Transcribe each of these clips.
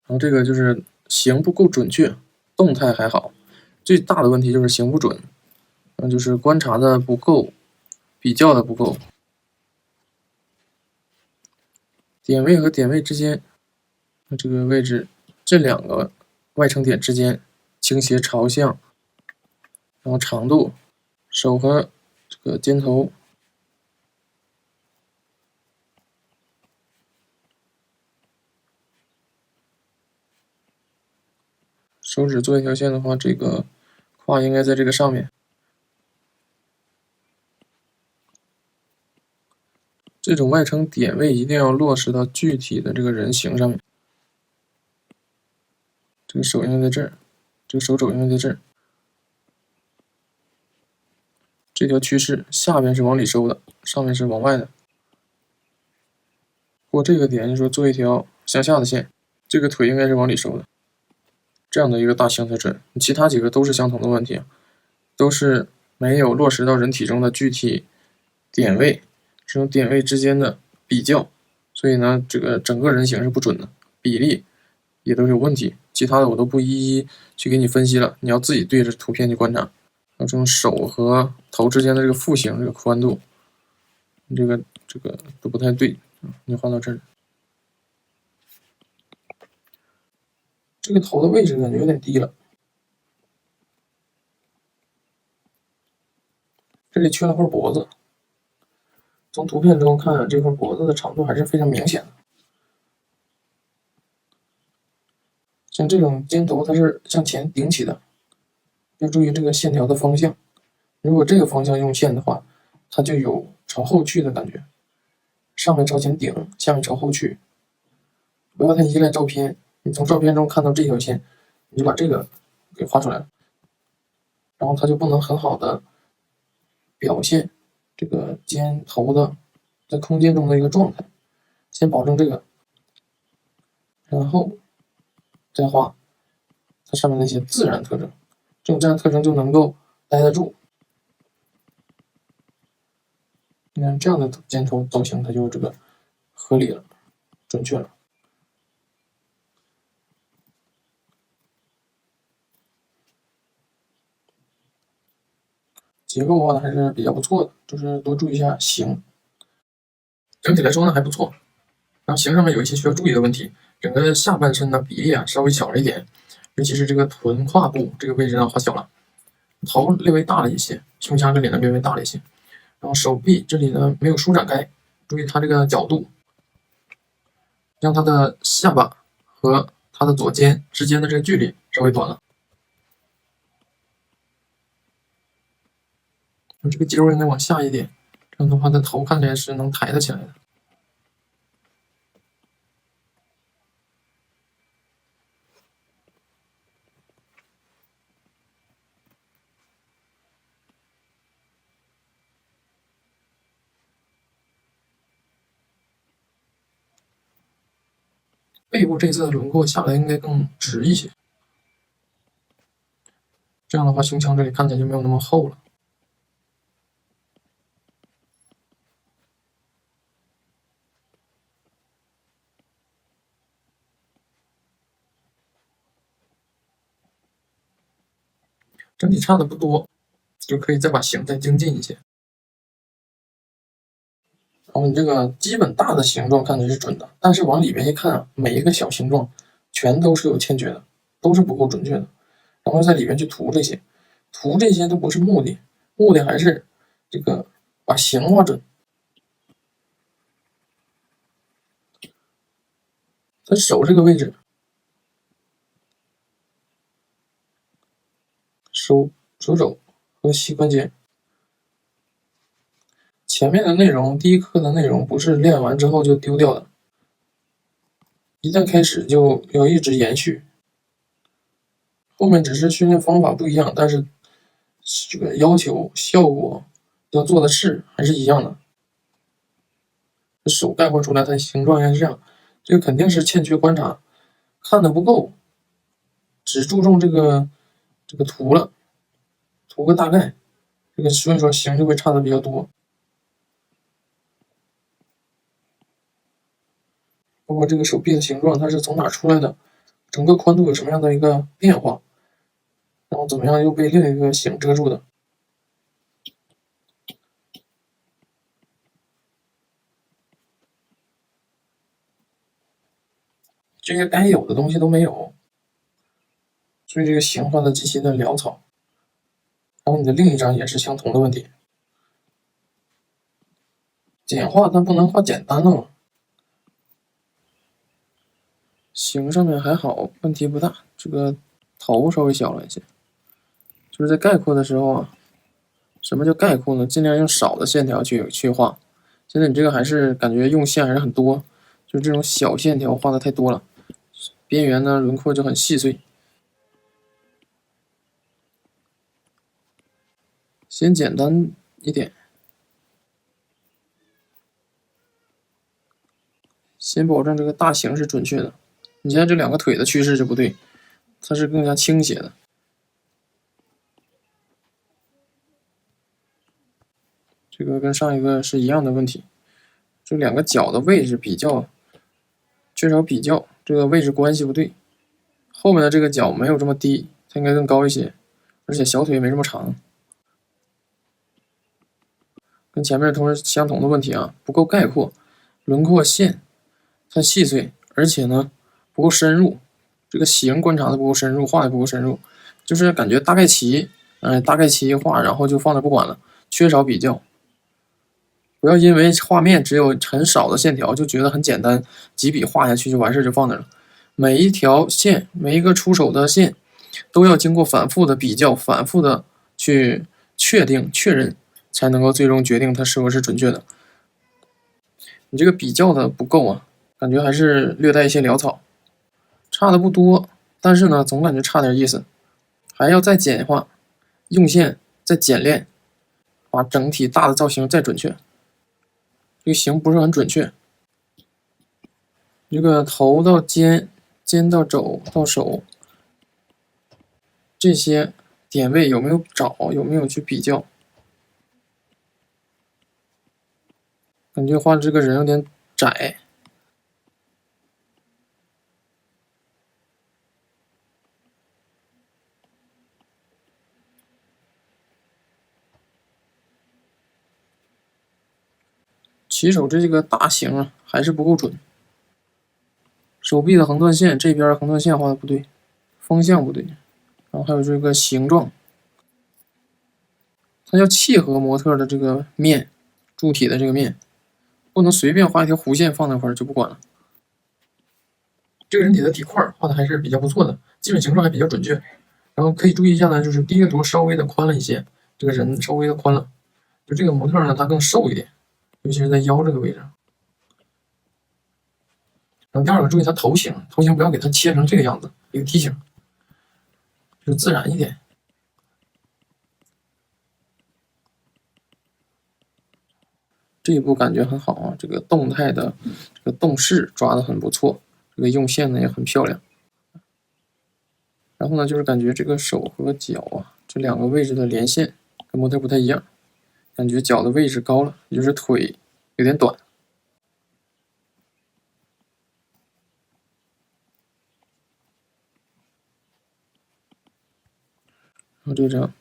然后这个就是形不够准确，动态还好，最大的问题就是形不准，就是观察的不够，比较的不够。点位和点位之间，这个位置，这两个外撑点之间倾斜朝向，然后长度，手和这个肩头。手指做一条线的话，这个胯应该在这个上面。这种外撑点位一定要落实到具体的这个人形上面。这个手应该在这儿，这个手肘应该在这儿。这条趋势下边是往里收的，上面是往外的。过这个点，就说做一条向下的线，这个腿应该是往里收的。这样的一个大形才准，其他几个都是相同的问题，都是没有落实到人体中的具体点位，这种点位之间的比较，所以呢，这个整个人形是不准的，比例也都是有问题。其他的我都不一一去给你分析了，你要自己对着图片去观察。这种手和头之间的这个腹型这个宽度，这个都不太对，你画到这儿。这个头的位置感觉有点低了，这里缺了块脖子。从图片中看，这块脖子的长度还是非常明显的。像这种肩头它是向前顶起的，要注意这个线条的方向。如果这个方向用线的话，它就有朝后去的感觉，上面朝前顶，下面朝后去。不要太依赖照片，你从照片中看到这条线，你就把这个给画出来了，然后它就不能很好的表现这个肩头的在空间中的一个状态。先保证这个，然后再画它上面那些自然特征，这种自然特征就能够待得住。你看这样的肩头造型，它就这个合理了，准确了。结构画的还是比较不错的，就是多注意一下形。整体来说呢还不错，然后形上面有一些需要注意的问题，整个下半身的比例啊稍微小了一点，尤其是这个臀胯部这个位置呢画小了，头略微大了一些，胸腔这里呢略微大了一些，然后手臂这里呢没有舒展开，注意它这个角度，让它的下巴和它的左肩之间的这个距离稍微短了。这个肌肉应该往下一点，这样的话，它头看起来是能抬得起来的。背部这次的轮廓下来应该更直一些，这样的话，胸腔这里看起来就没有那么厚了。整体差的不多，就可以再把形再精进一些。然后你这个基本大的形状看起来是准的，但是往里面一看啊，每一个小形状全都是有欠缺的，都是不够准确的。然后在里面去涂这些，涂这些都不是目的，目的还是这个把形画准。它手这个位置，手肘和膝关节。前面的内容，第一课的内容不是练完之后就丢掉的，一旦开始就要一直延续。后面只是训练方法不一样，但是这个要求效果要做的事还是一样的。手概括出来它的形状应该是这样，这个肯定是欠缺观察，看的不够，只注重这个图了，图个大概，这个所以说形就会差的比较多。包括这个手臂的形状，它是从哪出来的，整个宽度有什么样的一个变化，然后怎么样又被另一个形遮住的。这些该有的东西都没有，所以这个形画的极其的潦草。然后你的另一张也是相同的问题，简化但不能画简单的嘛。形上面还好，问题不大，这个头稍微小了一些。就是在概括的时候啊，什么叫概括呢？尽量用少的线条去画。现在你这个还是感觉用线还是很多，就是这种小线条画的太多了，边缘呢轮廓就很细碎。先简单一点，先保证这个大形是准确的。你现在这两个腿的趋势就不对，它是更加倾斜的。这个跟上一个是一样的问题，这两个脚的位置缺少比较，这个位置关系不对。后面的这个脚没有这么低，它应该更高一些，而且小腿没这么长。跟前面同时相同的问题啊，不够概括，轮廓线太细碎，而且呢不够深入，这个形观察的不够深入，画的不够深入，就是感觉大概齐，大概齐画，然后就放那不管了，缺少比较。不要因为画面只有很少的线条就觉得很简单，几笔画下去就完事就放那了。每一条线，每一个出手的线，都要经过反复的比较，反复的去确定确认，才能够最终决定它是否是准确的。你这个比较的不够啊，感觉还是略带一些潦草，差的不多，但是呢，总感觉差点意思，还要再简化，用线再简练，把整体大的造型再准确。这个形不是很准确，这个头到肩，肩到肘到手，这些点位有没有找，有没有去比较？感觉画这个人有点窄。起手这个大形啊，还是不够准。手臂的横断线这边横断线画的不对，方向不对，然后还有这个形状，它要契合模特的这个面，柱体的这个面，不能随便画一条弧线放那块儿就不管了。这个人体的体块画的还是比较不错的，基本形状还比较准确。然后可以注意一下呢，就是第一个图稍微的宽了一些，这个人稍微的宽了，就这个模特呢，他更瘦一点，尤其是在腰这个位置。然后第二个注意它头型，头型不要给它切成这个样子，一个梯形，就自然一点。这一步感觉很好啊，这个动态的这个动势抓的很不错，这个用线呢也很漂亮。然后呢，就是感觉这个手和脚啊这两个位置的连线跟模特不太一样，感觉脚的位置高了，也就是腿有点短。然后这张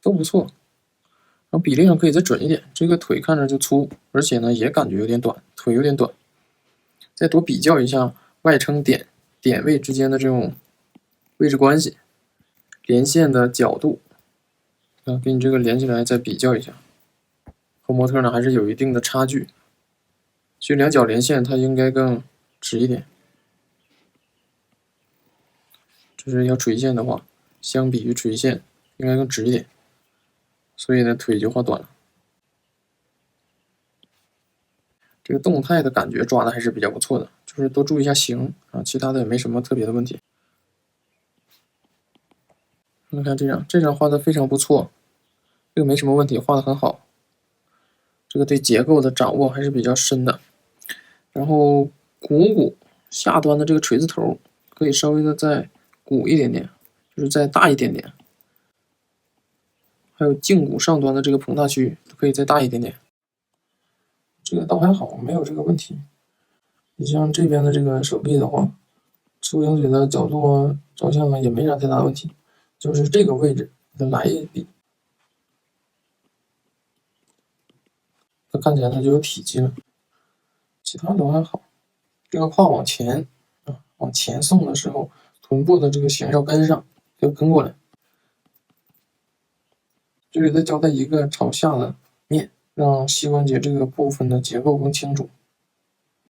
都不错，然后比例上可以再准一点，这个腿看着就粗，而且呢也感觉有点短，腿有点短。再多比较一下外撑点位之间的这种位置关系，连线的角度，给你这个连起来再比较一下，和模特呢还是有一定的差距。其实两脚连线它应该更直一点，就是要垂线的话，相比于垂线应该更直一点，所以呢腿就画短了。这个动态的感觉抓的还是比较不错的，就是多注意一下形啊，其他的也没什么特别的问题。你看这张画的非常不错，这个没什么问题，画的很好。这个对结构的掌握还是比较深的。然后股骨下端的这个锤子头可以稍微的再鼓一点点，就是再大一点点。还有胫骨上端的这个膨大区可以再大一点点。这个倒还好，没有这个问题。你像这边的这个手臂的话，收羊嘴的角度啊、照相啊也没啥太大问题，就是这个位置给它来一笔，它看起来它就有体积了，其他都还好。这个胯往前啊，往前送的时候，臀部的这个形要跟上，要跟过来，这里再交代一个朝下的面，让膝关节这个部分的结构更清楚。